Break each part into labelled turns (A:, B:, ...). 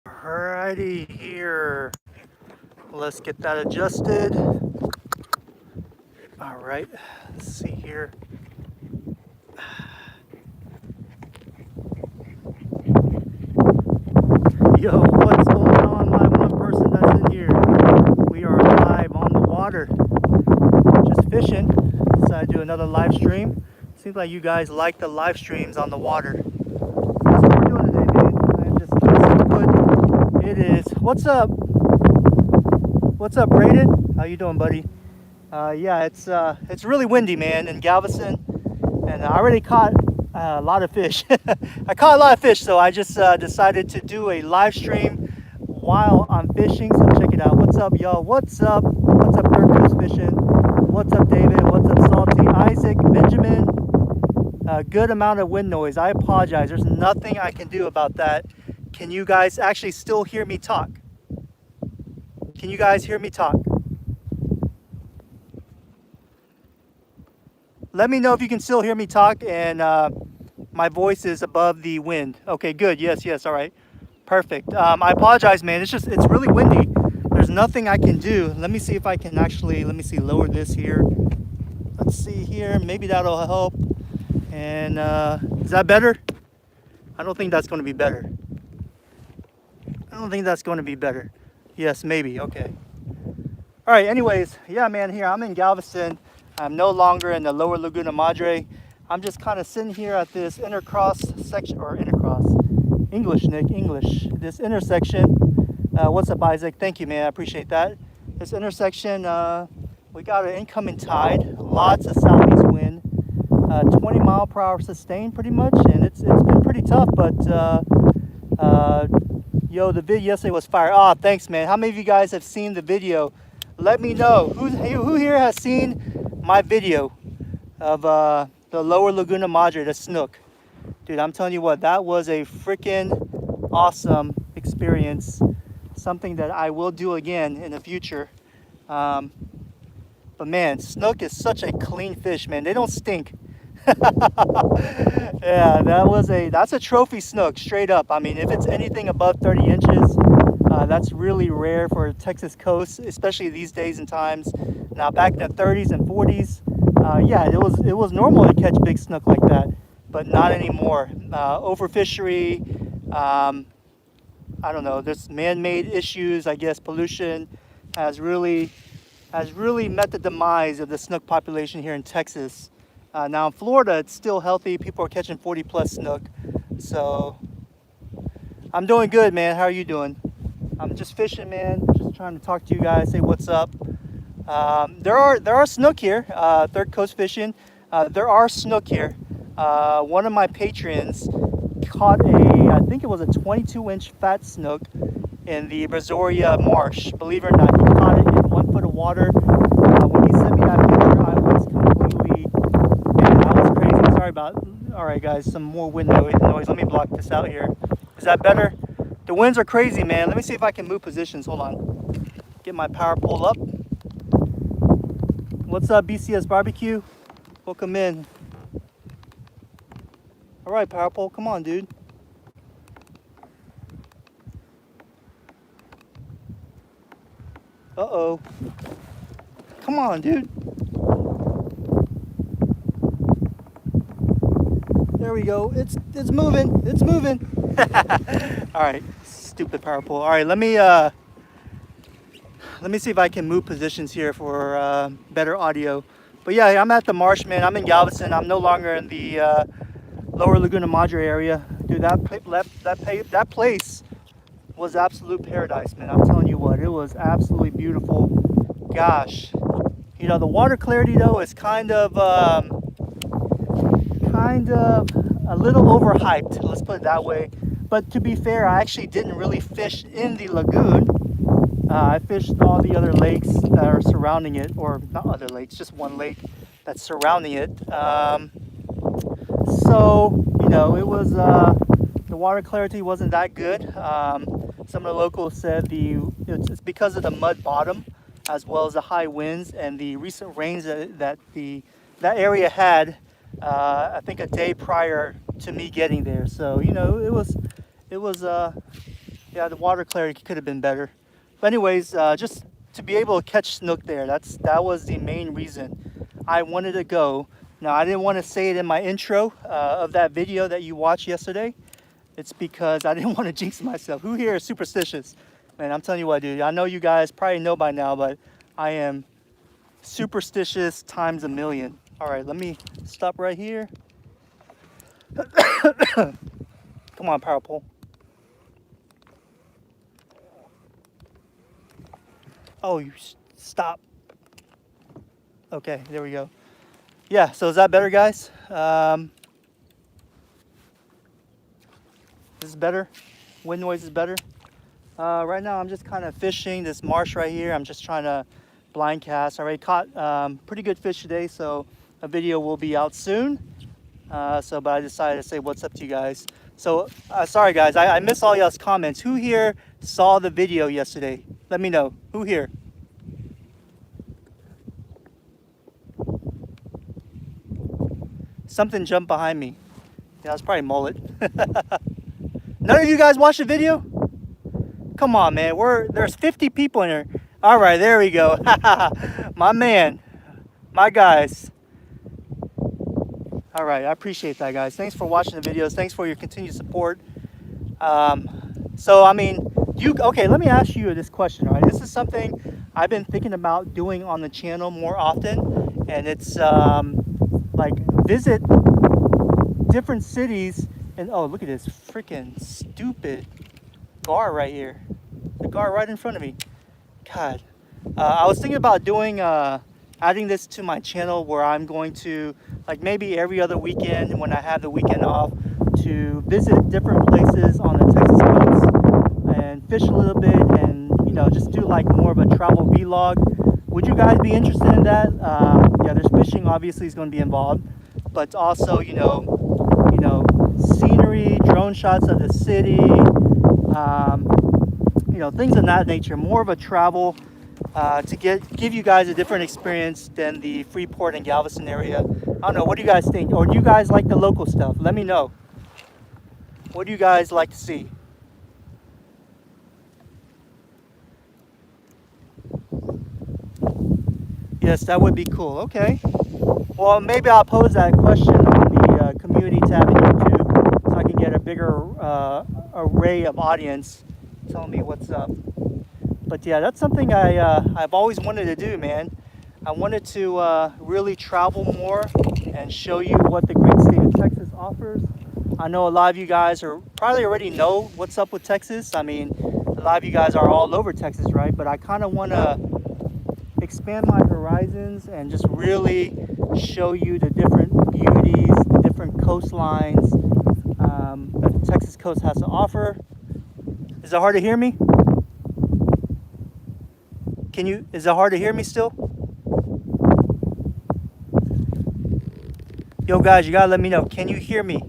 A: Alrighty, here. Let's get that adjusted. Alright, let's see here. Yo, what's going on, my one person that's in here? We are live on the water. Just fishing. Decided to do another live stream. Seems like you guys like the live streams on the water. That's what we're doing today, man. I'm just put. It is. What's up? What's up, Braden? How you doing, buddy? Yeah, it's really windy, man, in Galveston, and I already caught a lot of fish. I caught a lot of fish, so I just decided to do a live stream while I'm fishing. So check it out. What's up, y'all? What's up? What's up, Third Coast Fishing? What's up, David? What's up, Salty? Isaac, Benjamin? A good amount of wind noise. I apologize. There's nothing I can do about that. Can you guys actually still hear me talk? Can you guys hear me talk? Let me know if you can still hear me talk and my voice is above the wind. Okay, good. Yes, all right. Perfect. I apologize, man. It's really windy. There's nothing I can do. Let me see if I can actually, lower this here. Let's see here. Maybe that'll help. And is that better? I don't think that's going to be better. Yes, maybe. Okay. All right, anyways. Yeah, man, here. I'm in Galveston. I'm no longer in the lower Laguna Madre. I'm just kind of sitting here at this intercross section, or intercross. English, Nick, English. This intersection. What's up, Isaac? Thank you, man. I appreciate that. This intersection, we got an incoming tide, lots of southeast wind, 20 mile per hour sustained pretty much, and it's been pretty tough, but yo, the video yesterday was fire. Ah, thanks, man. How many of you guys have seen the video? Let me know. Who here has seen my video of the lower Laguna Madre, the Snook? Dude, I'm telling you what, that was a freaking awesome experience. Something that I will do again in the future. But man, Snook is such a clean fish, man. They don't stink. Yeah, that's a trophy Snook, straight up. I mean, if it's anything above 30 inches, that's really rare for Texas coast, especially these days and times. Now, back in the 30s and 40s, yeah, it was normal to catch big Snook like that, but not anymore. Overfishery, I don't know. There's man-made issues. I guess pollution has really met the demise of the Snook population here in Texas. Now in Florida, it's still healthy. People are catching 40 plus Snook. So I'm doing good, man. How are you doing? I'm just fishing, man. Just trying to talk to you guys, say what's up. There are Snook here. Third Coast Fishing. There are Snook here. One of my patrons caught I think it was a 22-inch fat Snook in the Brazoria marsh. Believe it or not, he caught it in 1 foot of water. When he sent me that picture, I was completely, man, I was crazy. Sorry about, all right, guys, some more wind noise. Let me block this out here. Is that better? The winds are crazy, man. Let me see if I can move positions. Hold on. Get my power pole up. What's up, BCS Barbecue? Welcome in. All right, power pole, come on, dude. Uh-oh. Come on, dude. There we go. It's moving. It's moving. All right, stupid power pole. All right, let me see if I can move positions here for better audio. But yeah, I'm at the marsh, man. I'm in Galveston. I'm no longer in the lower Laguna Madre area. Dude, that place was absolute paradise, man. I'm telling you what, it was absolutely beautiful. Gosh, you know, the water clarity though is kind of a little overhyped, let's put it that way. But to be fair, I actually didn't really fish in the lagoon. I fished all the other lakes that are surrounding it, or not other lakes, just one lake that's surrounding it. So, you know, it was, the water clarity wasn't that good. Some of the locals said it's because of the mud bottom, as well as the high winds and the recent rains that area had, I think a day prior to me getting there. So, you know, it was Yeah, the water clarity could have been better. But anyways, just to be able to catch snook there, that was the main reason I wanted to go. Now, I didn't want to say it in my intro of that video that you watched yesterday. It's because I didn't want to jinx myself. Who here is superstitious? Man, I'm telling you what, dude. I know you guys probably know by now, but I am superstitious times a million. All right, let me stop right here. Come on, power pole. Oh, you stop. Okay, there we go. Yeah, so is that better, guys? This is better. Wind noise is better. Right now, I'm just kind of fishing this marsh right here. I'm just trying to blind cast. I already caught pretty good fish today, so a video will be out soon. But I decided to say what's up to you guys. So, sorry guys, I missed all y'all's comments. Who here saw the video yesterday? Let me know. Who here? Something jumped behind me. Yeah, it's probably mullet. None of you guys watched the video? Come on, man. There's 50 people in here. All right, there we go. My man. My guys. All right, I appreciate that, guys. Thanks for watching the videos. Thanks for your continued support. So, I mean, okay, let me ask you this question, all right? This is something I've been thinking about doing on the channel more often, and it's like visit different cities. And oh, look at this freaking stupid gar right here. The gar right in front of me. God. I was thinking about doing, adding this to my channel where I'm going to, like maybe every other weekend when I have the weekend off, to visit different places on the Texas coast and fish a little bit and, you know, just do like more of a travel vlog. Would you guys be interested in that? Yeah, there's fishing obviously is going to be involved, but also, you know, scenery, drone shots of the city, you know, things of that nature. More of a travel to give you guys a different experience than the Freeport and Galveston area. I don't know, what do you guys think? Or do you guys like the local stuff? Let me know. What do you guys like to see? Yes, that would be cool. Okay. Well, maybe I'll pose that question on the community tab in YouTube so I can get a bigger array of audience telling me what's up. But yeah, that's something I've always wanted to do, man. I wanted to really travel more and show you what the great state of Texas offers. I know a lot of you guys are probably already know what's up with Texas. I mean, a lot of you guys are all over Texas, right? But I kind of want to expand my horizons and just really show you the different beauties, the different coastlines that the Texas coast has to offer. Is it hard to hear me? Is it hard to hear me still? Yo guys, you gotta let me know. Can you hear me?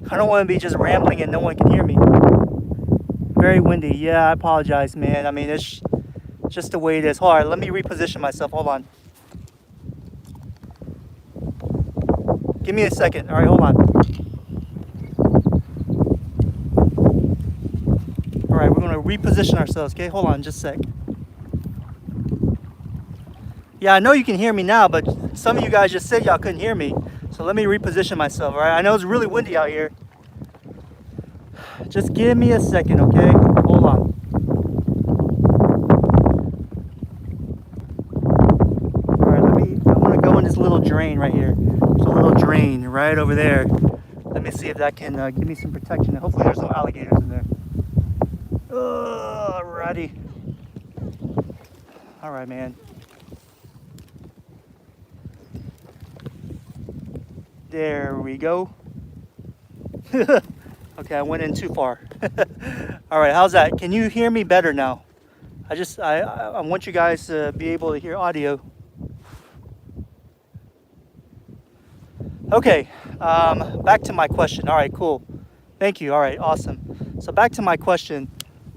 A: I don't want to be just rambling and no one can hear me. Very windy. Yeah, I apologize, man. I mean, it's just the way it is. Hold on, let me reposition myself. Hold on. Give me a second. All right, hold on. All right, we're going to reposition ourselves, okay? Hold on just a sec. Yeah, I know you can hear me now, but some of you guys just said y'all couldn't hear me. So let me reposition myself, all right? I know it's really windy out here. Just give me a second, okay? Hold on. All right, I'm going to go in this little drain right here. There's a little drain right over there. Let me see if that can give me some protection. Hopefully there's no alligators in there. Alrighty. All right, man. There we go. Okay, I went in too far. All right, how's that? Can you hear me better now? I want you guys to be able to hear audio. Okay, back to my question. All right, cool. Thank you. All right, awesome. So back to my question.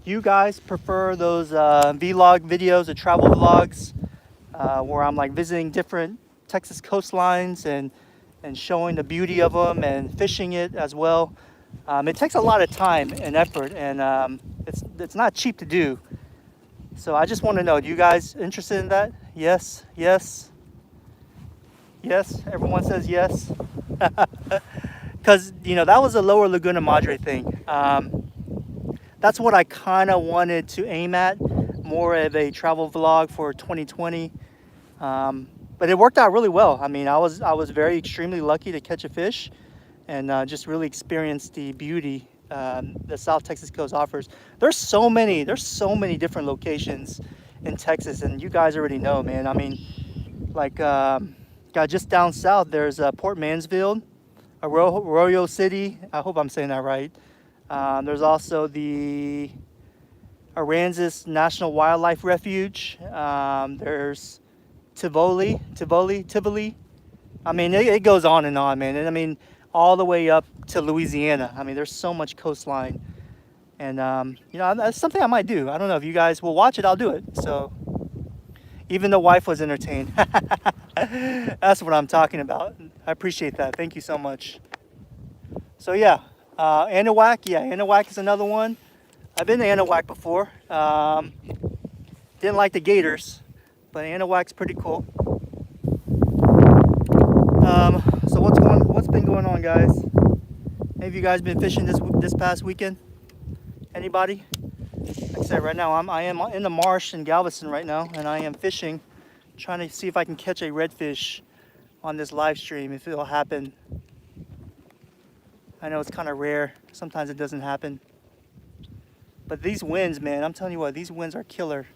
A: Do you guys prefer those vlog videos, the travel vlogs, where I'm like visiting different Texas coastlines and showing the beauty of them and fishing it as well? It takes a lot of time and effort, and it's not cheap to do. So I just want to know, do you guys interested in that? Yes, yes, yes. Everyone says yes. Because, you know, that was a Lower Laguna Madre thing. That's what I kind of wanted to aim at, more of a travel vlog for 2020. But it worked out really well. I mean, I was very extremely lucky to catch a fish, and just really experience the beauty that South Texas coast offers. There's so many different locations in Texas, and you guys already know, man. I mean, like, just down south, there's Port Mansfield, Arroyo City. I hope I'm saying that right. There's also the Aransas National Wildlife Refuge. There's Tivoli. I mean, it goes on and on, man. And I mean, all the way up to Louisiana. I mean, there's so much coastline. And, you know, that's something I might do. I don't know if you guys will watch it, I'll do it. So, even the wife was entertained. That's what I'm talking about. I appreciate that. Thank you so much. So, yeah, Anahuac. Yeah, Anahuac is another one. I've been to Anahuac before. Didn't like the gators, but Anahuac's pretty cool. So what's been going on, guys? Any of you guys been fishing this past weekend? Anybody? Like I said, right now I am in the marsh in Galveston right now, and I am fishing, trying to see if I can catch a redfish on this live stream, if it'll happen. I know it's kind of rare. Sometimes it doesn't happen. But these winds, man, I'm telling you what, these winds are killer.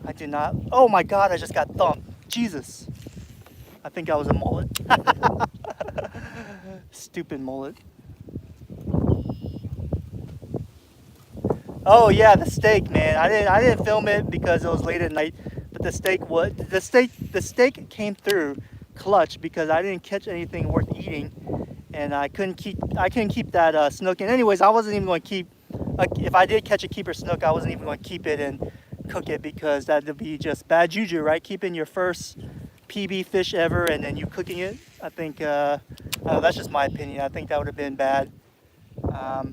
A: I do not. Oh my God, I just got thumped. Jesus. I think I was a mullet. Stupid mullet. Oh yeah, the steak, man. I didn't film it because it was late at night. But the steak came through clutch because I didn't catch anything worth eating, and I couldn't keep that snook. And anyways, I wasn't even going to keep. If I did catch a keeper snook, I wasn't even going to keep it and cook it, because that would be just bad juju, right? Keeping your first PB fish ever and then you cooking it. I think that's just my opinion. I think that would have been bad.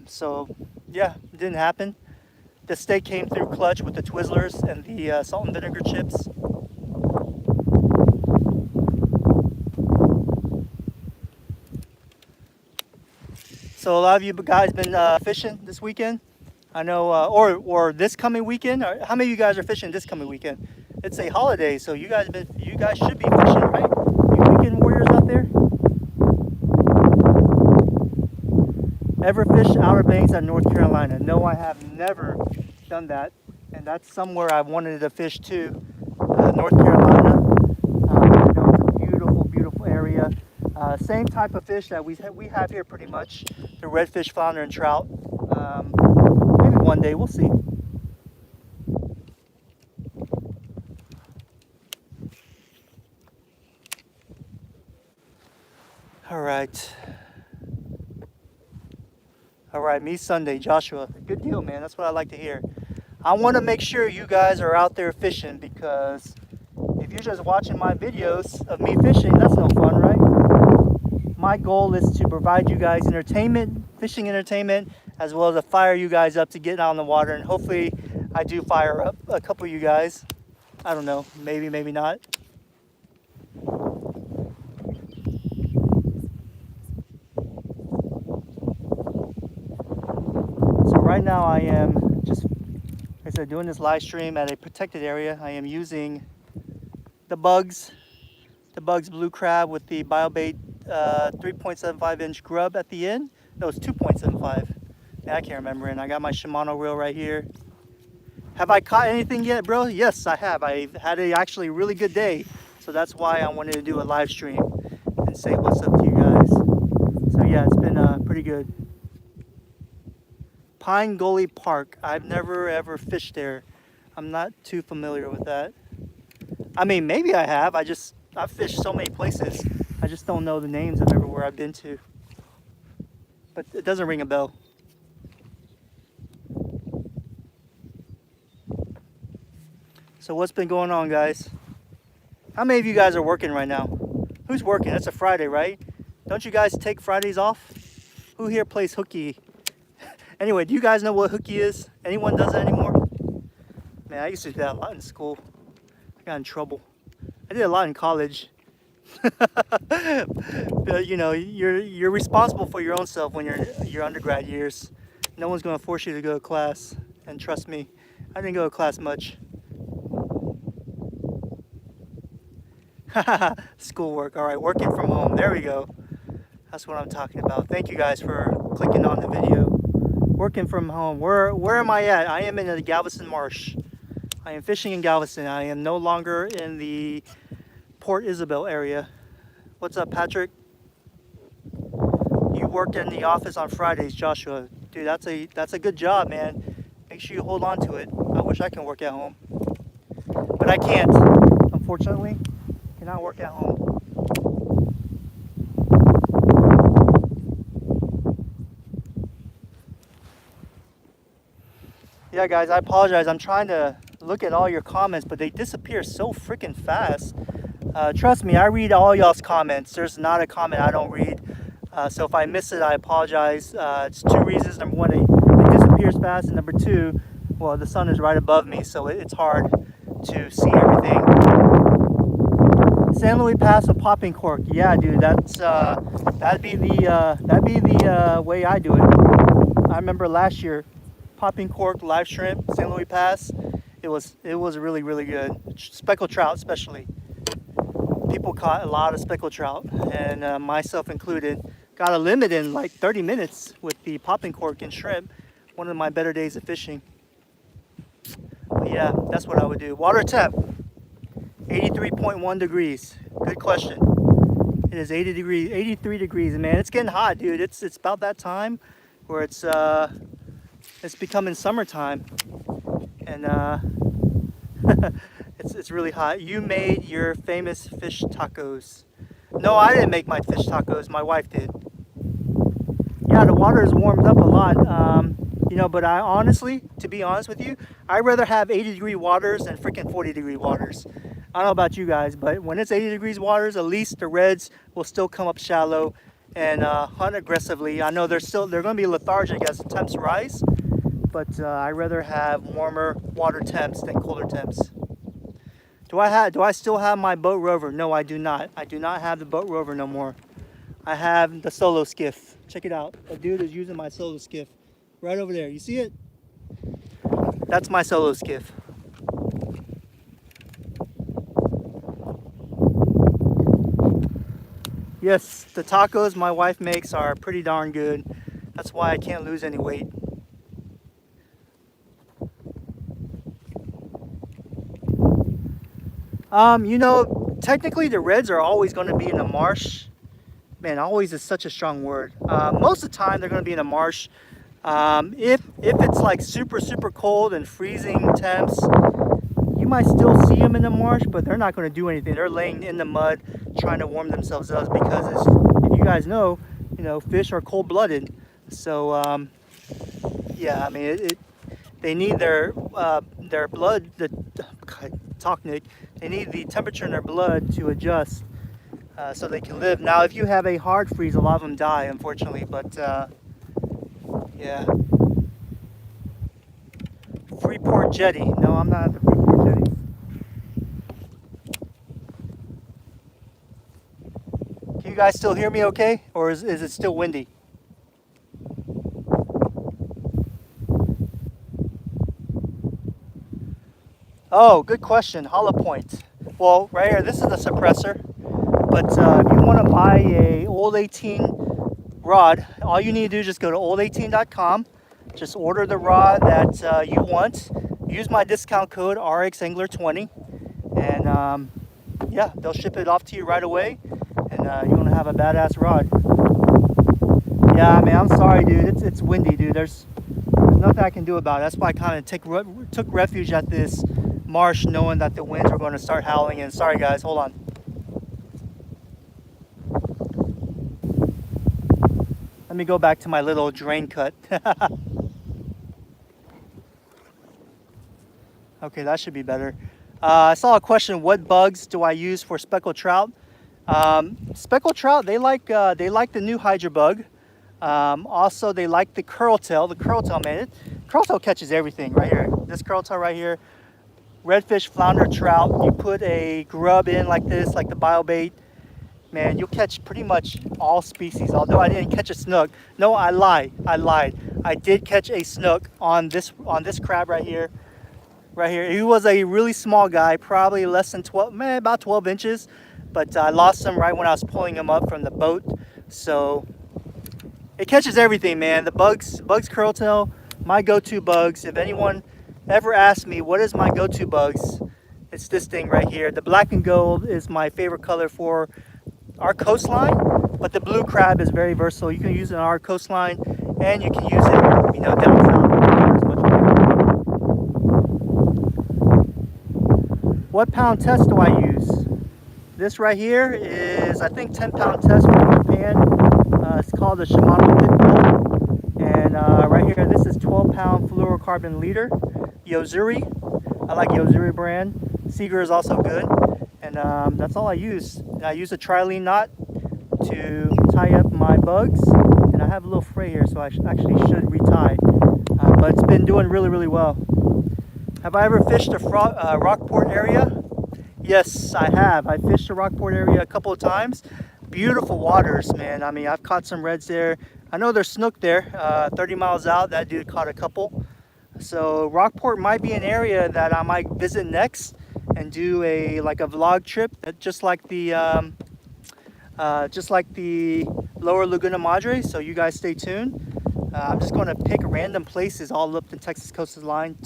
A: So yeah, it didn't happen. The steak came through clutch with the Twizzlers and the salt and vinegar chips. So a lot of you guys been fishing this weekend. I know, or this coming weekend. How many of you guys are fishing this coming weekend? It's a holiday, so you guys should be fishing, right? You weekend warriors out there. Ever fished Outer Banks at North Carolina? No, I have never done that, and that's somewhere I wanted to fish too. North Carolina. You know, it's a beautiful, beautiful area. Same type of fish that we have here, pretty much. The redfish, flounder, and trout. Maybe one day, we'll see. All right, me Sunday, Joshua. Good deal, man. That's what I like to hear. I want to make sure you guys are out there fishing, because if you're just watching my videos of me fishing, that's no fun, right? My goal is to provide you guys entertainment, fishing entertainment, as well as to fire you guys up to get out on the water. And hopefully I do fire up a couple of you guys. I don't know, maybe, maybe not. So right now I am just, like I said, doing this live stream at a protected area. I am using the Bugs Blue Crab with the BioBait 3.75 inch grub at the end. No, it's 2.75. Yeah, I can't remember. And I got my Shimano reel right here. Have I caught anything yet, bro? Yes, I have. I've had a actually really good day. So that's why I wanted to do a live stream and say what's up to you guys. So yeah, it's been pretty good. Pine Gully Park. I've never ever fished there. I'm not too familiar with that. I mean, maybe I have. I've fished so many places. I just don't know the names of everywhere I've been to. But it doesn't ring a bell. So what's been going on, guys? How many of you guys are working right now? Who's working? It's a Friday, right? Don't you guys take Fridays off? Who here plays hooky? Anyway, do you guys know what hooky is? Anyone does that anymore? Man, I used to do that a lot in school. I got in trouble. I did a lot in college. But you know, you're responsible for your own self when you're in your undergrad years. No one's gonna force you to go to class. And trust me, I didn't go to class much. Schoolwork. All right, working from home. There we go. That's what I'm talking about. Thank you guys for clicking on the video. Working from home. Where am I at? I am in the Galveston Marsh. I am fishing in Galveston. I am no longer in the Port Isabel area. What's up, Patrick? You work in the office on Fridays, Joshua. Dude, that's a good job, man. Make sure you hold on to it. I wish I can work at home, but I can't. Unfortunately, cannot work at home. Yeah, guys, I apologize. I'm trying to look at all your comments, but they disappear so freaking fast. Trust me, I read all y'all's comments. There's not a comment I don't read. So if I miss it, I apologize. It's two reasons. Number one, it disappears fast. And number two, well, the sun is right above me, so it's hard to see everything. San Luis Pass with popping cork. Yeah, dude, that'd be the way I do it. I remember last year, popping cork, live shrimp, San Luis Pass. It was really, really good. Speckled trout, especially. People caught a lot of speckled trout, and myself included. Got a limit in like 30 minutes with the popping cork and shrimp. One of my better days of fishing. But yeah, that's what I would do. Water temp, 83.1 degrees. Good question. It is 80 degrees, 83 degrees, and man, it's getting hot, dude. It's about that time where it's becoming summertime, and it's really hot. You made your famous fish tacos. No, I didn't make my fish tacos. My wife did. Yeah, the water is warmed up a lot. You know, but I honestly, to be honest with you, I'd rather have 80-degree waters than freaking 40-degree waters. I don't know about you guys, but when it's 80 degrees waters, at least the reds will still come up shallow and hunt aggressively. I know they're going to be lethargic as the temps rise, but I'd rather have warmer water temps than colder temps. Do I still have my boat rover? No, I do not. I do not have the boat rover no more. I have the solo skiff. Check it out. A dude is using my solo skiff right over there. You see it? That's my solo skiff. Yes, the tacos my wife makes are pretty darn good. That's why I can't lose any weight. You know, technically the reds are always going to be in the marsh. Man, always is such a strong word. Most of the time they're going to be in the marsh. If it's like super cold and freezing temps, you might still see them in the marsh, but they're not going to do anything. They're laying in the mud trying to warm themselves up because, if you guys know, fish are cold-blooded. So yeah, I mean they need their blood. They need the temperature in their blood to adjust so they can live. Now, if you have a hard freeze, a lot of them die, unfortunately. But yeah. Freeport Jetty. No, I'm not at the Freeport Jetty. Can you guys still hear me okay? Or is it still windy? Oh, good question. Hollow point. Well, right here, this is the suppressor. But if you want to buy a old 18 rod, all you need to do is just go to old18.com. Just order the rod that you want. Use my discount code RXAngler20, and yeah, they'll ship it off to you right away, and you're gonna have a badass rod. Yeah, man, I'm sorry, dude. It's windy, dude. There's nothing I can do about it. That's why I kind of took refuge at this marsh, knowing that the winds were going to start howling. And sorry, guys, hold on. Let me go back to my little drain cut. Okay, that should be better. I saw a question: what bugs do I use for speckled trout? Speckled trout, they like the new Hydra bug. Also, they like the curltail. The curltail, man, curltail catches everything right here. This curltail right here, redfish, flounder, trout. You put a grub in like this, like the biobait, man, you'll catch pretty much all species. Although I didn't catch a snook. No, I lied. I did catch a snook on this crab right here. Right here. He was a really small guy, probably less than 12, man, about 12 inches. But I lost him right when I was pulling him up from the boat. So it catches everything, man. The bugs curltail, my go-to bugs. If anyone ever asks me what is my go-to bugs, it's this thing right here. The black and gold is my favorite color for our coastline, but the blue crab is very versatile. You can use it on our coastline, and you can use it, you know, down south. What pound test do I use? This right here is, I think, 10-pound test from Japan. It's called the Shimano Pitbull. And right here, this is 12-pound fluorocarbon leader. Yozuri. I like Yozuri brand. Seeger is also good. And that's all I use. I use a trilene knot to tie up my bugs. And I have a little fray here, so I actually should retie. But it's been doing really, really well. Have I ever fished a Rockport area? Yes, I have. I fished the Rockport area a couple of times. Beautiful waters, man. I mean, I've caught some reds there. I know there's snook there. 30 miles out, that dude caught a couple. So Rockport might be an area that I might visit next and do a vlog trip, just like the Lower Laguna Madre. So you guys stay tuned. I'm just going to pick random places all up the Texas coastline,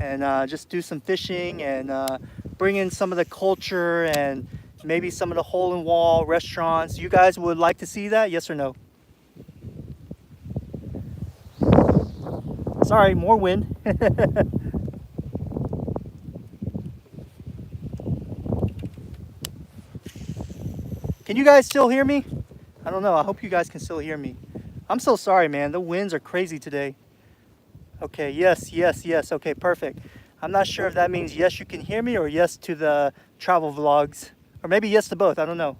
A: and just do some fishing and bring in some of the culture and maybe some of the hole-in-wall restaurants. You guys would like to see that, yes or no? Sorry, more wind. Can you guys still hear me? I don't know. I hope you guys can still hear me. I'm so sorry, man. The winds are crazy today. Okay, yes. Okay, perfect. I'm not sure if that means yes, you can hear me, or yes to the travel vlogs. Or maybe yes to both. I don't know.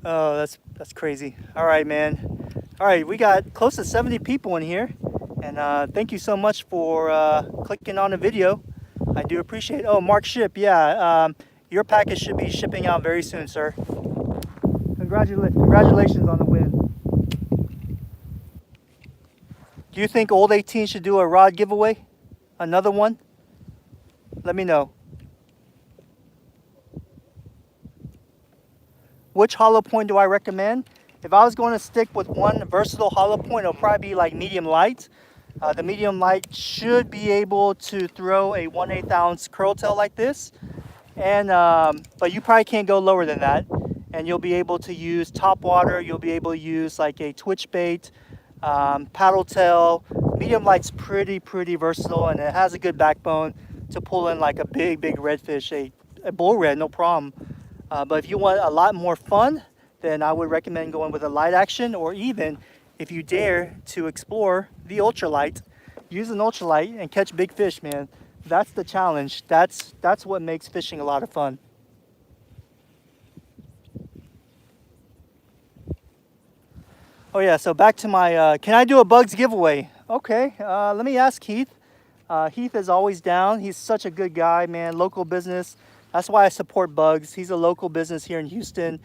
A: Oh, that's crazy. All right, man. All right, we got close to 70 people in here. And thank you so much for clicking on the video. I do appreciate it. Oh, Mark Ship, yeah. Your package should be shipping out very soon, sir. Congratulations on the win. Do you think Old 18 should do a rod giveaway? Another one? Let me know. Which hollow point do I recommend? If I was going to stick with one versatile hollow point, it'll probably be like medium light. The medium light should be able to throw a 1/8 ounce curltail like this. And but you probably can't go lower than that. And you'll be able to use top water. You'll be able to use like a twitch bait, paddle tail. Medium light's pretty versatile, and it has a good backbone to pull in like a big redfish, a bull red, no problem. But if you want a lot more fun, then I would recommend going with a light action, or even if you dare to explore the ultralight, use an ultralight and catch big fish, man. That's the challenge. That's what makes fishing a lot of fun. Oh yeah, so back to my, can I do a bugs giveaway? Okay, let me ask Heath. Heath is always down. He's such a good guy, man. Local business. That's why I support Bugs. He's a local business here in Houston.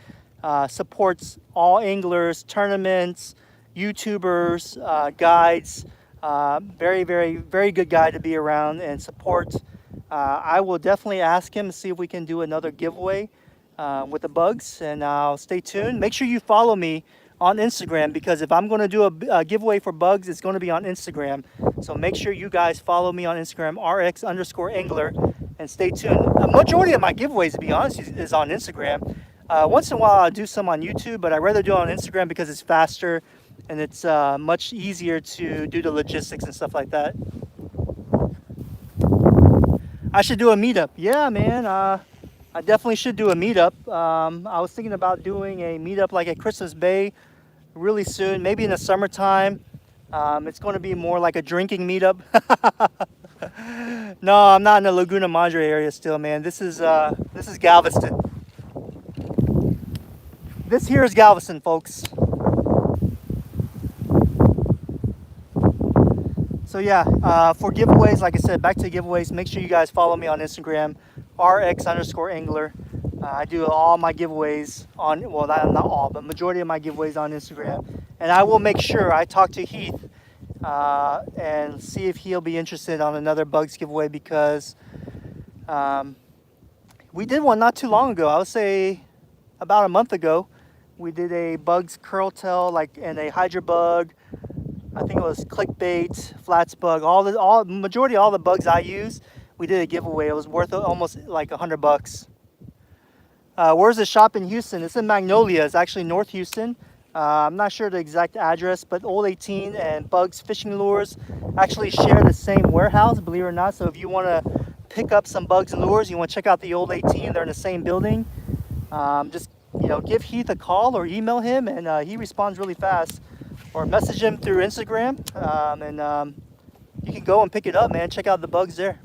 A: Supports all anglers, tournaments, YouTubers, guides. Very good guy to be around and support. I will definitely ask him to see if we can do another giveaway with the Bugs, and I'll stay tuned. Make sure you follow me on Instagram, because if I'm going to do a giveaway for Bugs, it's going to be on Instagram. So make sure you guys follow me on Instagram, rx_angler, and stay tuned. A majority of my giveaways, to be honest, is on Instagram. Once in a while I'll do some on YouTube, but I'd rather do it on Instagram because it's faster and it's much easier to do the logistics and stuff like that. I should do a meetup. Yeah, man. I definitely should do a meetup. I was thinking about doing a meetup like at Christmas Bay really soon, maybe in the summertime. It's going to be more like a drinking meetup. No, I'm not in the Laguna Madre area still, man. This is Galveston. This here is Galveston, folks. So yeah, for giveaways, like I said, back to giveaways, make sure you guys follow me on Instagram, rx_angler. I do all my giveaways on, well, not all, but majority of my giveaways on Instagram. And I will make sure I talk to Heath and see if he'll be interested on another bugs giveaway, because we did one not too long ago. I would say about a month ago. We did a bugs curl tail, like, and a hydra bug. I think it was clickbait, flats bug, majority of all the bugs I use. We did a giveaway. It was worth almost like $100. Where's the shop in Houston? It's in Magnolia. It's actually North Houston. I'm not sure the exact address, but Old 18 and Bugs Fishing Lures actually share the same warehouse, believe it or not. So if you want to pick up some bugs and lures, you want to check out the Old 18. They're in the same building. Just give Heath a call or email him, and he responds really fast. Or message him through Instagram, and you can go and pick it up, man. Check out the bugs there.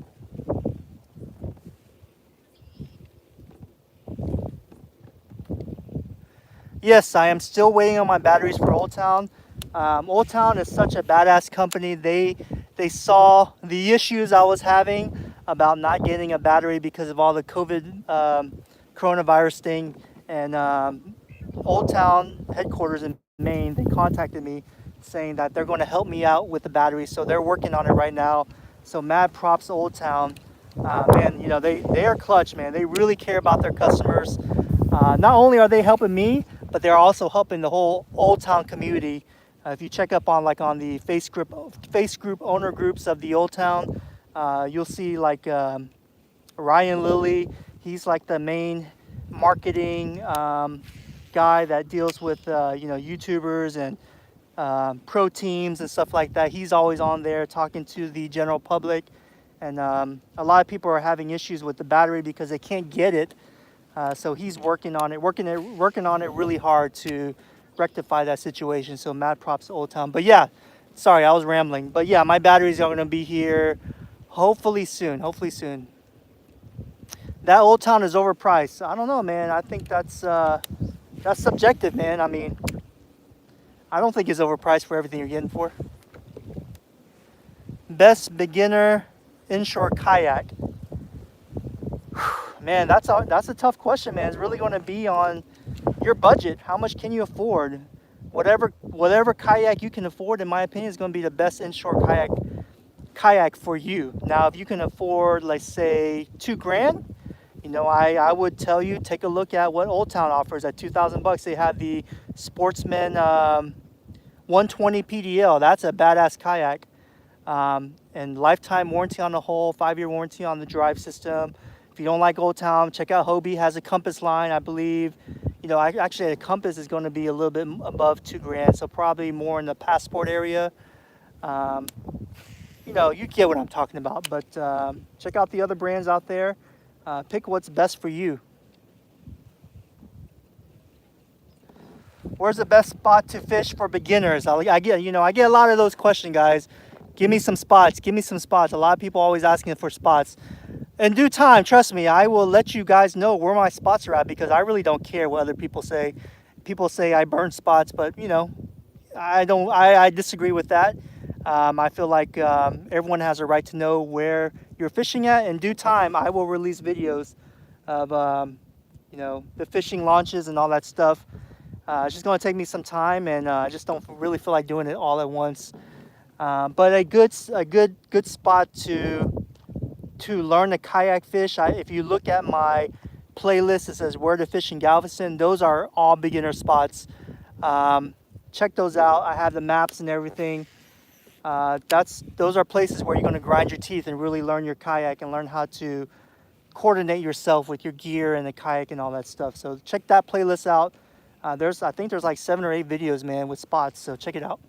A: Yes, I am still waiting on my batteries for Old Town. Old Town is such a badass company. They saw the issues I was having about not getting a battery because of all the COVID coronavirus thing, and Old Town headquarters in Maine, they contacted me saying that they're going to help me out with the battery, so they're working on it right now. So mad props to Old Town. Man, they are clutch, man. They really care about their customers. Not only are they helping me, but they're also helping the whole Old Town community. If you check up on the face group owner groups of the Old Town, you'll see like Ryan Lilly. He's like the main marketing guy that deals with YouTubers and pro teams and stuff like that. He's always on there talking to the general public, and a lot of people are having issues with the battery because they can't get it. So he's working on it really hard to rectify that situation. So mad props to Old Town. But yeah, sorry, I was rambling. But yeah, my batteries are going to be here hopefully soon. That Old Town is overpriced. I don't know, man. I think that's subjective, man. I mean, I don't think it's overpriced for everything you're getting for. Best beginner inshore kayak. Man, that's a tough question, man. It's really going to be on your budget. How much can you afford? Whatever kayak you can afford, in my opinion, is going to be the best inshore kayak for you. Now, if you can afford, let's say, $2,000, I would tell you, take a look at what Old Town offers at $2,000. They have the Sportsman 120 PDL. That's a badass kayak. And lifetime warranty on the hull, 5-year warranty on the drive system. If you don't like Old Town, check out Hobie. Has a compass line, I believe. Actually, a compass is going to be a little bit above $2,000, so probably more in the Passport area. You get what I'm talking about. But check out the other brands out there. Pick what's best for you. Where's the best spot to fish for beginners? I get a lot of those questions, guys. Give me some spots. A lot of people always asking for spots. In due time, trust me, I will let you guys know where my spots are at, because I really don't care what other people say. People say I burn spots, but I don't. I disagree with that. I feel like everyone has a right to know where you're fishing at. In due time, I will release videos of the fishing launches and all that stuff. It's just going to take me some time, and I just don't really feel like doing it all at once. But a good spot to learn to kayak fish. If you look at my playlist, it says where to fish in Galveston. Those are all beginner spots. Check those out. I have the maps and everything. Those are places where you're going to grind your teeth and really learn your kayak and learn how to coordinate yourself with your gear and the kayak and all that stuff. So check that playlist out. I think there's like 7 or 8 videos, man, with spots. So check it out.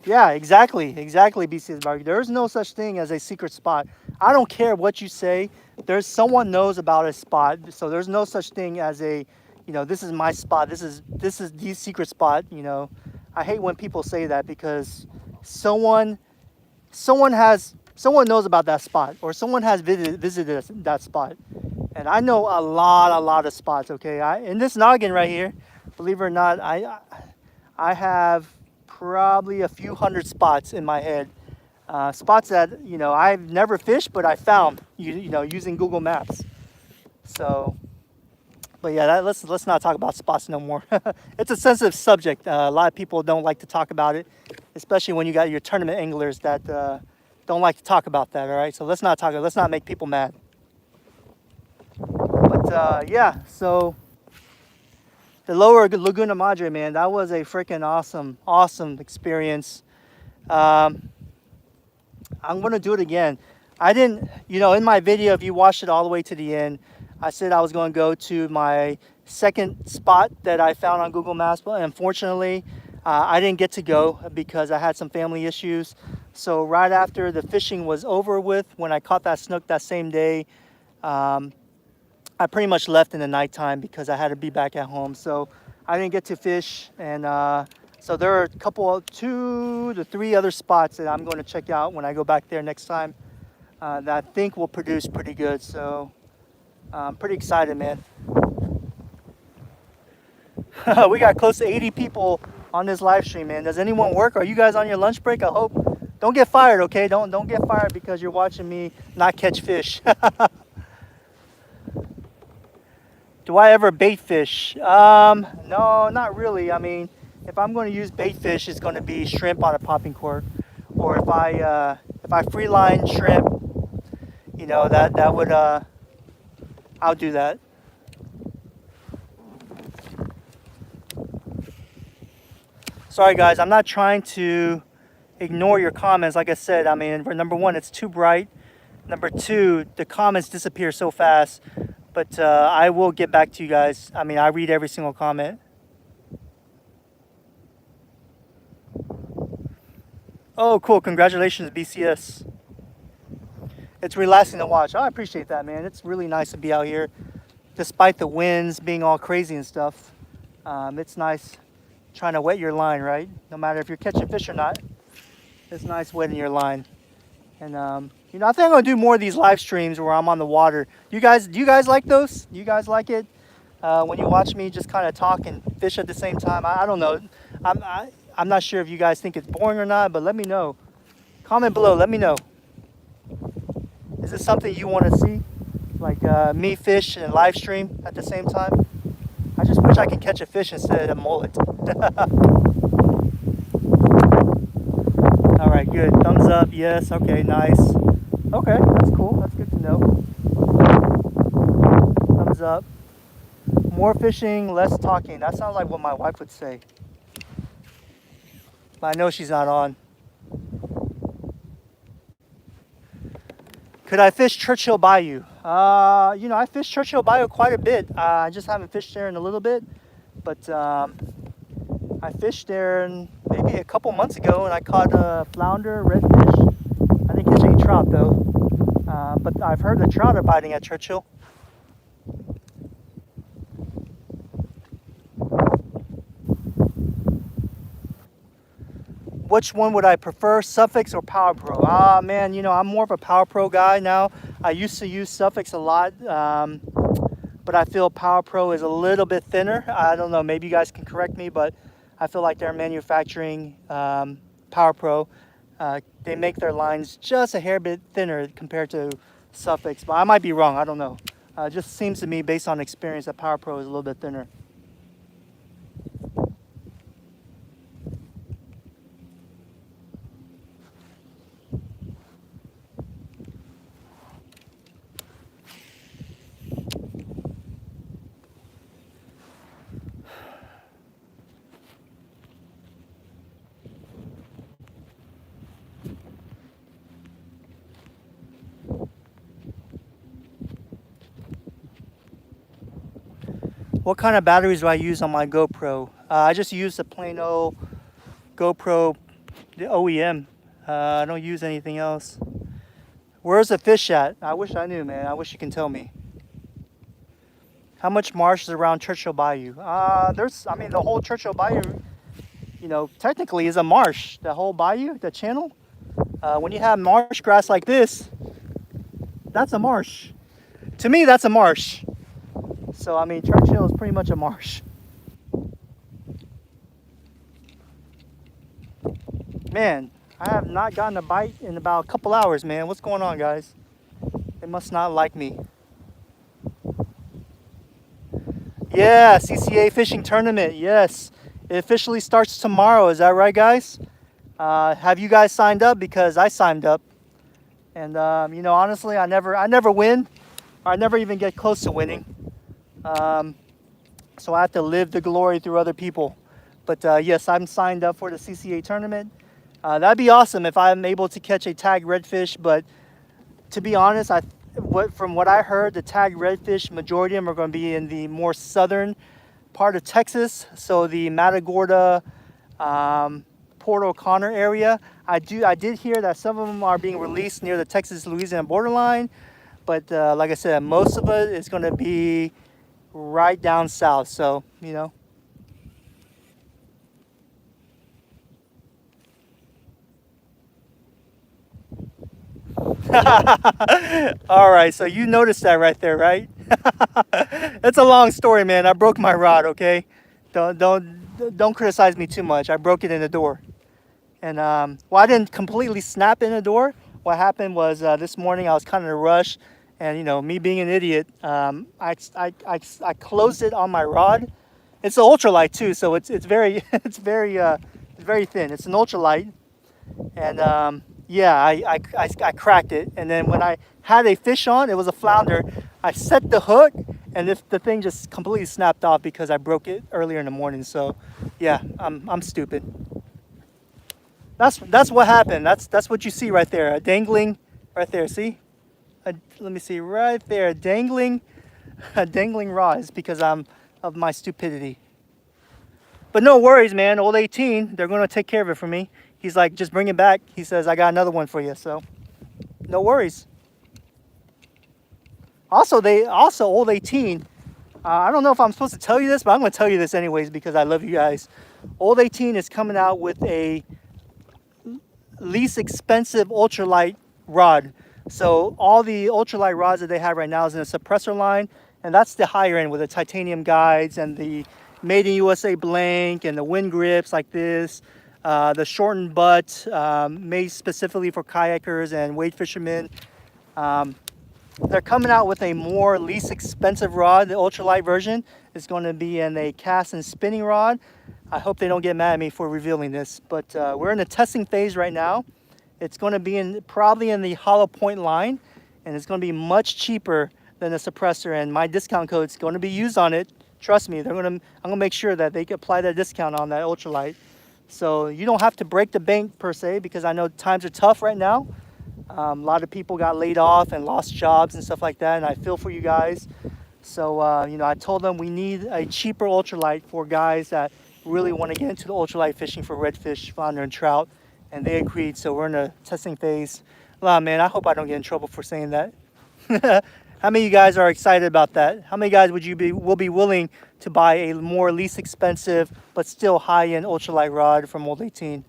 A: Yeah, exactly, BC's barbecue. There's no such thing as a secret spot. I don't care what you say. There's someone knows about a spot. So there's no such thing as a, this is my spot. This is the secret spot. I hate when people say that, because someone knows about that spot, or someone has visited that spot, And I know a lot of spots, okay? In this noggin right here, believe it or not, I have probably a few hundred spots in my head. Spots that, you know, I've never fished, but I found, you know, using Google Maps. So, but yeah, let's not talk about spots no more. It's a sensitive subject. A lot of people don't like to talk about it, especially when you got your tournament anglers that don't like to talk about that, all right? So let's not make people mad. But yeah, so the lower Laguna Madre, man, that was a freaking awesome experience. I'm gonna do it again. I didn't, you know, in my video, if you watched it all the way to the end, I said I was going to go to my second spot that I found on Google Maps, but unfortunately, I didn't get to go because I had some family issues. So right after the fishing was over with, when I caught that snook that same day, I pretty much left in the nighttime because I had to be back at home. So I didn't get to fish, and so there are a couple, 2 to 3 other spots that I'm going to check out when I go back there next time that I think will produce pretty good. So I'm pretty excited, man. We got close to 80 people on this live stream, man. Does anyone work? Are you guys on your lunch break? I hope. Don't get fired, okay? Don't get fired because you're watching me not catch fish. Do I ever bait fish? No, not really. I mean, if I'm going to use bait fish, it's going to be shrimp on a popping cork, or if I free line shrimp, you know, that would I'll do that. Sorry guys, I'm not trying to ignore your comments. Like I said, I mean, number one, it's too bright. Number two, the comments disappear so fast. But I will get back to you guys. I mean, I read every single comment. Oh, cool. Congratulations, BCS. It's relaxing to watch. Oh, I appreciate that, man. It's really nice to be out here. Despite the winds being all crazy and stuff, it's nice trying to wet your line, right? No matter if you're catching fish or not, it's nice wetting your line. And you know, I think I'm gonna do more of these live streams where I'm on the water. Do you guys like those? Do you guys like it? When you watch me just kind of talk and fish at the same time? I don't know. I'm not sure if you guys think it's boring or not, but let me know. Comment below. Let me know. Is this something you want to see? Like me fish and live stream at the same time? I just wish I could catch a fish instead of a mullet. All right, good. Thumbs up. Yes. Okay, nice. Okay, that's cool. That's good to know. Thumbs up. More fishing, less talking. That sounds like what my wife would say. But I know she's not on. Could I fish Churchill Bayou? You know, I fished Churchill Bayou quite a bit. I just haven't fished there in a little bit. But I fished there maybe a couple months ago, and I caught a flounder, redfish. I didn't catch any trout, though. But I've heard the trout are biting at Churchill. Which one would I prefer, Suffix or Power Pro? Man, you know, I'm more of a Power Pro guy now. I used to use Suffix a lot, but I feel Power Pro is a little bit thinner. I don't know, maybe you guys can correct me, but I feel like they're manufacturing Power Pro. They make their lines just a hair bit thinner compared to Suffix, but I might be wrong, I don't know. It just seems to me, based on experience, that Power Pro is a little bit thinner. What kind of batteries do I use on my GoPro? I just use the plain old GoPro, the OEM. I don't use anything else. Where's the fish at? I wish I knew, man. I wish you can tell me. How much marsh is around Churchill Bayou? I mean, the whole Churchill Bayou, you know, technically is a marsh. The whole bayou, the channel. When you have marsh grass like this, that's a marsh. To me, that's a marsh. So, I mean, Churchill is pretty much a marsh. Man, I have not gotten a bite in about a couple hours, man. What's going on, guys? They must not like me. Yeah, CCA fishing tournament. Yes, it officially starts tomorrow. Is that right, guys? Have you guys signed up? Because I signed up, and you know, honestly, I never win. I never even get close to winning. So I have to live the glory through other people. But yes, I'm signed up for the CCA tournament. That'd be awesome if I'm able to catch a tag redfish. But to be honest, from what I heard, the tag redfish, majority of them are going to be in the more southern part of Texas. So the Matagorda, Port O'Connor area. I did hear that some of them are being released near the Texas-Louisiana borderline. But like I said, most of it is going to be right down south. So, you know. All right, so you noticed that right there, right? It's a long story, man. I broke my rod, okay? Don't criticize me too much. I broke it in the door. And well, I didn't completely snap in the door. What happened was this morning I was kind of in a rush, and you know, me being an idiot, I closed it on my rod. It's an ultralight too, so it's very it's very thin. It's an ultralight, and yeah, I cracked it. And then when I had a fish on, it was a flounder. I set the hook, and the thing just completely snapped off because I broke it earlier in the morning. So yeah, I'm stupid. That's what happened. That's what you see right there, a dangling right there. See, let me see right there, dangling, a dangling rod. Is because of my stupidity. But no worries, man. Old 18, they're gonna take care of it for me. He's like, just bring it back. He says, I got another one for you. So no worries. Also Old 18. I don't know if I'm supposed to tell you this, but I'm gonna tell you this anyways because I love you guys. Old 18 is coming out with a least expensive ultralight rod. So all the ultralight rods that they have right now is in a suppressor line, and that's the higher end with the titanium guides and the made in USA blank and the wind grips like this, the shortened butt made specifically for kayakers and wade fishermen. They're coming out with a more least expensive rod. The ultralight version is going to be in a cast and spinning rod. I hope they don't get mad at me for revealing this, but we're in the testing phase right now. It's going to be probably in the hollow point line, and it's going to be much cheaper than the suppressor, and my discount code is going to be used on it. Trust me, I'm going to make sure that they can apply that discount on that ultralight. So you don't have to break the bank per se, because I know times are tough right now. A lot of people got laid off and lost jobs and stuff like that, and I feel for you guys. So, you know, I told them we need a cheaper ultralight for guys that really want to get into the ultralight fishing for redfish, flounder, and trout, and they agreed. So we're in a testing phase. Man, I hope I don't get in trouble for saying that. How many of you guys are excited about that? How many guys will be willing to buy a more least expensive but still high-end ultralight rod from Old 18?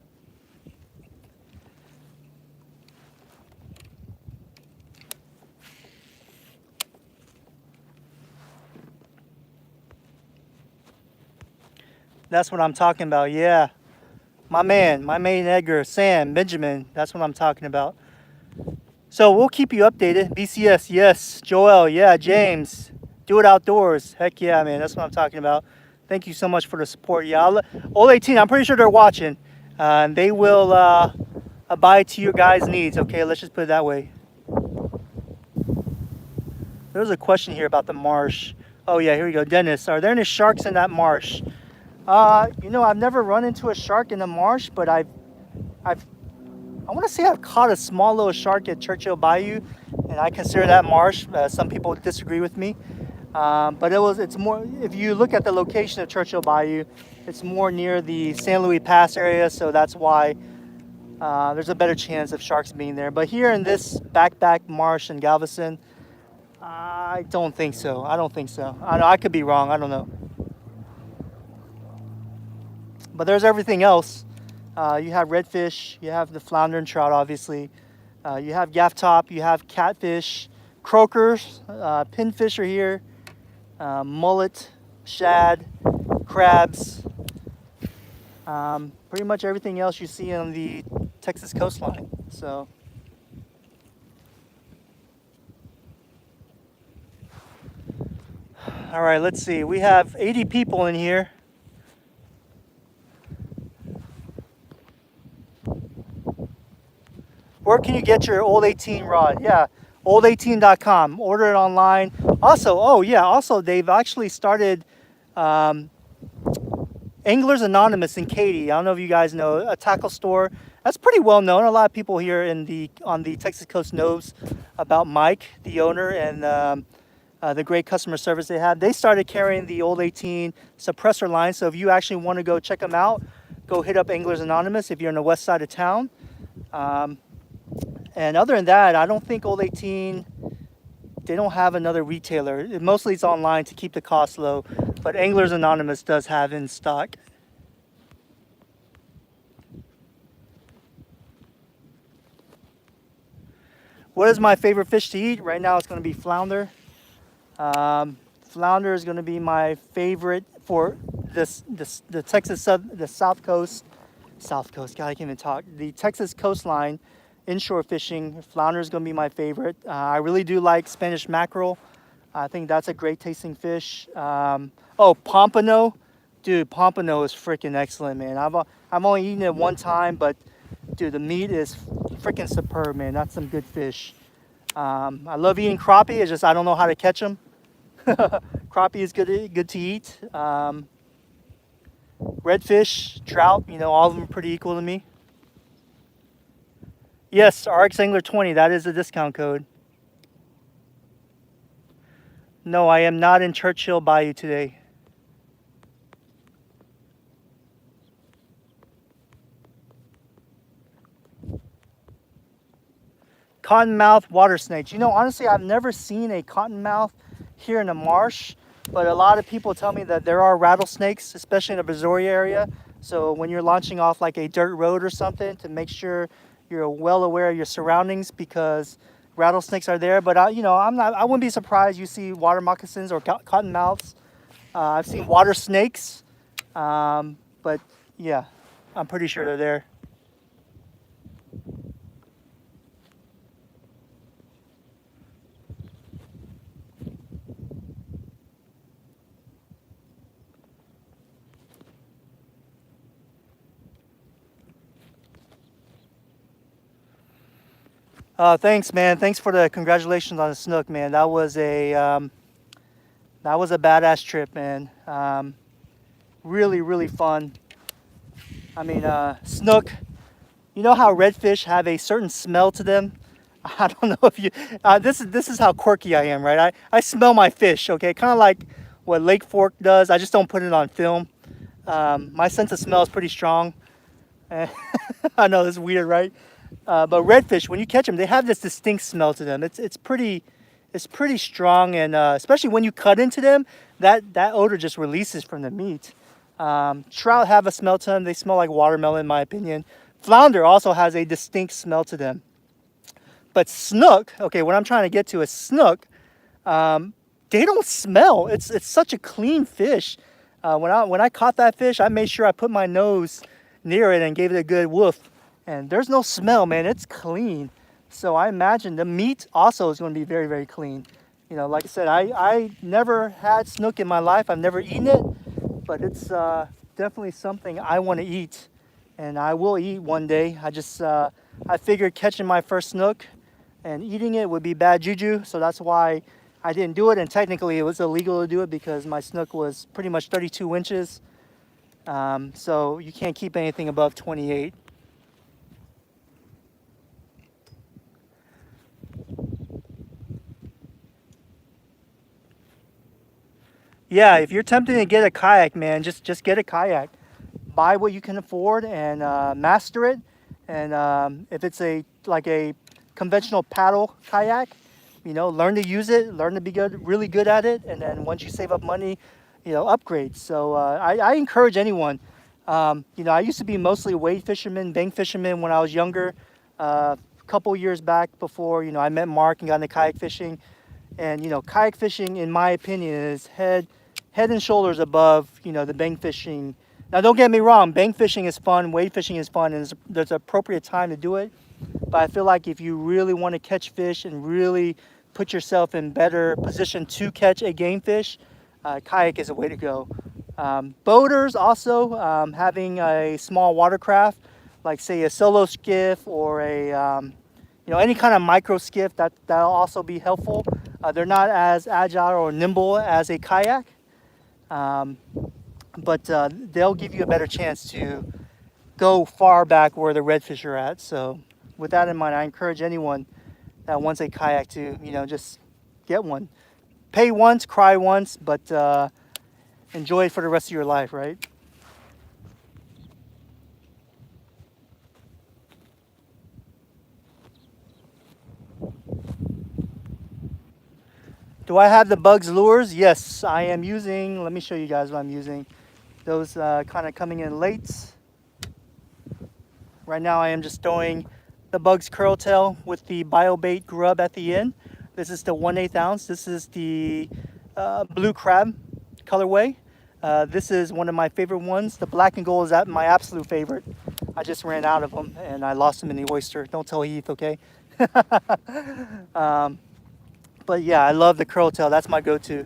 A: That's what I'm talking about, yeah. My main Edgar, Sam, Benjamin, that's what I'm talking about. So we'll keep you updated. BCS, yes. Joel, yeah. James, do it outdoors. Heck yeah, man, that's what I'm talking about. Thank you so much for the support. Yeah, Old 18, I'm pretty sure they're watching. And they will abide to your guys' needs, okay? Let's just put it that way. There's a question here about the marsh. Oh yeah, here we go. Dennis, are there any sharks in that marsh? You know, I've never run into a shark in the marsh, but I want to say I've caught a small little shark at Churchill Bayou, and I consider that marsh. Some people disagree with me, but it's more. If you look at the location of Churchill Bayou, it's more near the San Luis Pass area, so that's why there's a better chance of sharks being there. But here in this back marsh in Galveston, I don't think so. I don't think so. I could be wrong. I don't know. But there's everything else. You have redfish, you have the flounder and trout, obviously. You have gaff top, you have catfish, croakers, pinfish are here, mullet, shad, crabs, pretty much everything else you see on the Texas coastline. So, all right, let's see. We have 80 people in here. Where can you get your old 18 rod? Yeah, old18.com. Order it online. Also, oh yeah, also they've actually started Anglers Anonymous in Katy. I don't know if you guys know, a tackle store. That's pretty well known. A lot of people here on the Texas coast knows about Mike, the owner, and the great customer service they have. They started carrying the old 18 suppressor line. So if you actually want to go check them out, go hit up Anglers Anonymous if you're on the west side of town. And other than that, I don't think Old 18, they don't have another retailer. Mostly it's online to keep the cost low, but Anglers Anonymous does have in stock. What is my favorite fish to eat? Right now it's going to be flounder. Flounder is going to be my favorite for the Texas, the South Coast, God, I can't even talk. The Texas coastline. Inshore fishing, flounder is going to be my favorite. I really do like Spanish mackerel. I think that's a great tasting fish. Oh, pompano. Dude, pompano is freaking excellent, man. I've only eaten it one time, but dude, the meat is freaking superb, man. That's some good fish. I love eating crappie. It's just I don't know how to catch them. Crappie is good to eat. Redfish, trout, you know, all of them are pretty equal to me. Yes, RXAngler20, that is the discount code. No, I am not in Churchill Bayou today. Cottonmouth water snakes. You know, honestly, I've never seen a cottonmouth here in the marsh, but a lot of people tell me that there are rattlesnakes, especially in the Missouri area. So when you're launching off like a dirt road or something, to make sure you're well aware of your surroundings, because rattlesnakes are there. But you know, I wouldn't be surprised you see water moccasins or cottonmouths. I've seen water snakes, but yeah, I'm pretty sure they're there. Thanks, man. Thanks for the congratulations on the Snook, man. That was a badass trip, man. Really, really fun. I mean, Snook. You know how redfish have a certain smell to them? I don't know if you. This is how quirky I am, right? I smell my fish. Okay, kind of like what Lake Fork does. I just don't put it on film. My sense of smell is pretty strong. I know this is weird, right? But redfish, when you catch them, they have this distinct smell to them. It's pretty strong, and especially when you cut into them, that odor just releases from the meat. Trout have a smell to them. They smell like watermelon, in my opinion. Flounder also has a distinct smell to them. But snook, okay, what I'm trying to get to is snook. They don't smell. It's such a clean fish. When I caught that fish, I made sure I put my nose near it and gave it a good woof. And there's no smell, man. It's clean. So I imagine the meat also is going to be very, very clean. You know, like I said, I never had snook in my life. I've never eaten it, but it's definitely something I want to eat, and I will eat one day. I figured catching my first snook and eating it would be bad juju, so that's why I didn't do it. And technically, it was illegal to do it because my snook was pretty much 32 inches. So you can't keep anything above 28. Yeah, if you're tempted to get a kayak, man, just get a kayak. Buy what you can afford and master it. And if it's like a conventional paddle kayak, you know, learn to use it, learn to be really good at it, and then once you save up money, you know, upgrade. So I encourage anyone. You know, I used to be mostly wade fisherman, bank fisherman when I was younger. couple years back before, you know, I met Mark and got into kayak fishing. And, you know, kayak fishing, in my opinion, is head and shoulders above, you know, the bank fishing. Now, don't get me wrong, bank fishing is fun, wade fishing is fun, and there's an appropriate time to do it. But I feel like if you really want to catch fish and really put yourself in better position to catch a game fish, kayak is a way to go. Boaters also, having a small watercraft, like say a solo skiff or a, you know, any kind of micro skiff, that'll also be helpful. They're not as agile or nimble as a kayak, but they'll give you a better chance to go far back where the redfish are at. So with that in mind, I encourage anyone that wants a kayak to, you know, just get one. Pay once, cry once, but enjoy it for the rest of your life, right? Do I have the Bugs lures? Yes, I am using, let me show you guys what I'm using. Those kind of coming in late. Right now I am just throwing the Bugs curl tail with the BioBait grub at the end. This is the 1/8 ounce. This is the blue crab colorway. This is one of my favorite ones. The black and gold is my absolute favorite. I just ran out of them and I lost them in the oyster. Don't tell Heath, okay? But yeah, I love the curl tail. That's my go-to.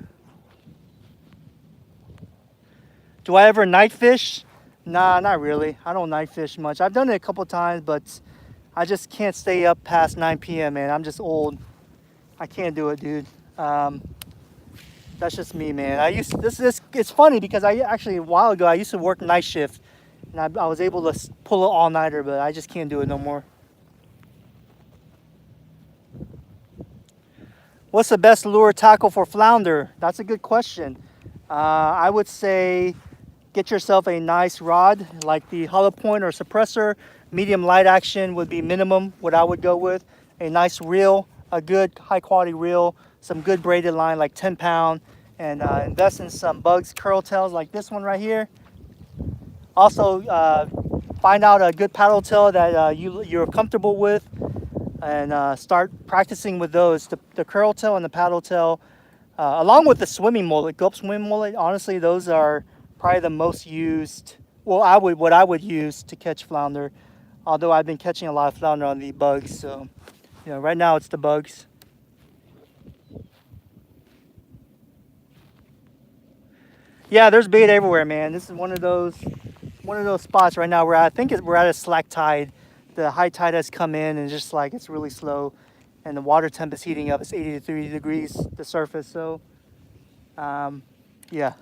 A: Do I ever night fish? Nah, not really. I don't night fish much. I've done it a couple times, but I just can't stay up past 9 p.m., man. I'm just old. I can't do it, dude. That's just me, man. It's funny because I actually, a while ago, I used to work night shift. And I was able to pull an all-nighter, but I just can't do it no more. What's the best lure tackle for flounder? That's a good question. I would say get yourself a nice rod like the hollow point or suppressor. Medium light action would be minimum what I would go with. A nice reel, a good high quality reel, some good braided line like 10 pound, and invest in some Bugs curl tails like this one right here. Also find out a good paddle tail that you're comfortable with, and start practicing with those. The curl tail and the paddle tail, along with the swimming mullet, gulp swim mullet. Honestly, those are probably the most used. Well, what I would use to catch flounder. Although I've been catching a lot of flounder on the Bugs, so you know, right now it's the Bugs. Yeah, there's bait everywhere, man. This is one of those spots right now where I think we're at a slack tide. The high tide has come in and just like it's really slow, and the water temp is heating up. It's 83 degrees the surface, so yeah.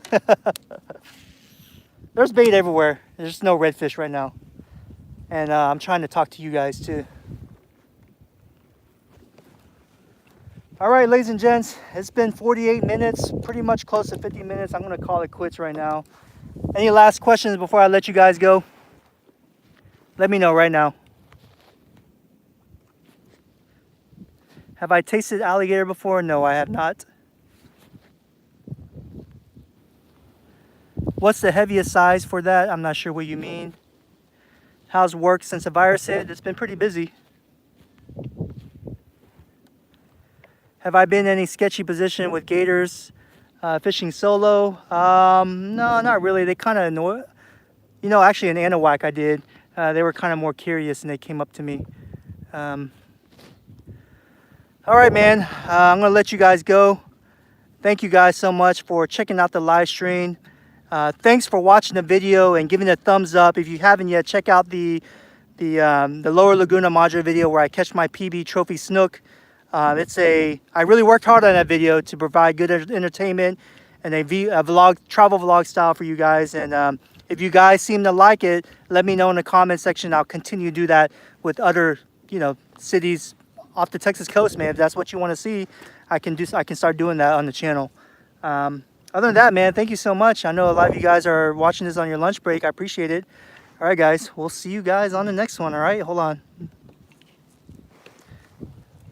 A: There's bait everywhere. There's just no redfish right now, and I'm trying to talk to you guys too. All right, ladies and gents, it's been 48 minutes, pretty much close to 50 minutes. I'm gonna call it quits right now. Any last questions before I let you guys go? Let me know right now. Have I tasted alligator before? No, I have not. What's the heaviest size for that? I'm not sure what you mean. How's work since the virus hit? It's been pretty busy. Have I been in any sketchy position with gators fishing solo? No, not really. They kind of annoy. You know, actually in Anahuac I did. They were kind of more curious and they came up to me. All right, man. I'm going to let you guys go. Thank you guys so much for checking out the live stream. Thanks for watching the video and giving it a thumbs up. If you haven't yet, check out the Lower Laguna Madre video where I catch my PB trophy snook. I really worked hard on that video to provide good entertainment and a vlog, travel vlog style for you guys. And if you guys seem to like it, let me know in the comment section. I'll continue to do that with other, you know, cities off the Texas coast, man. If that's what you want to see, I can start doing that on the channel. Other than that, man, thank you so much. I know a lot of you guys are watching this on your lunch break. I appreciate it. All right, guys, we'll see you guys on the next one. All right, hold on.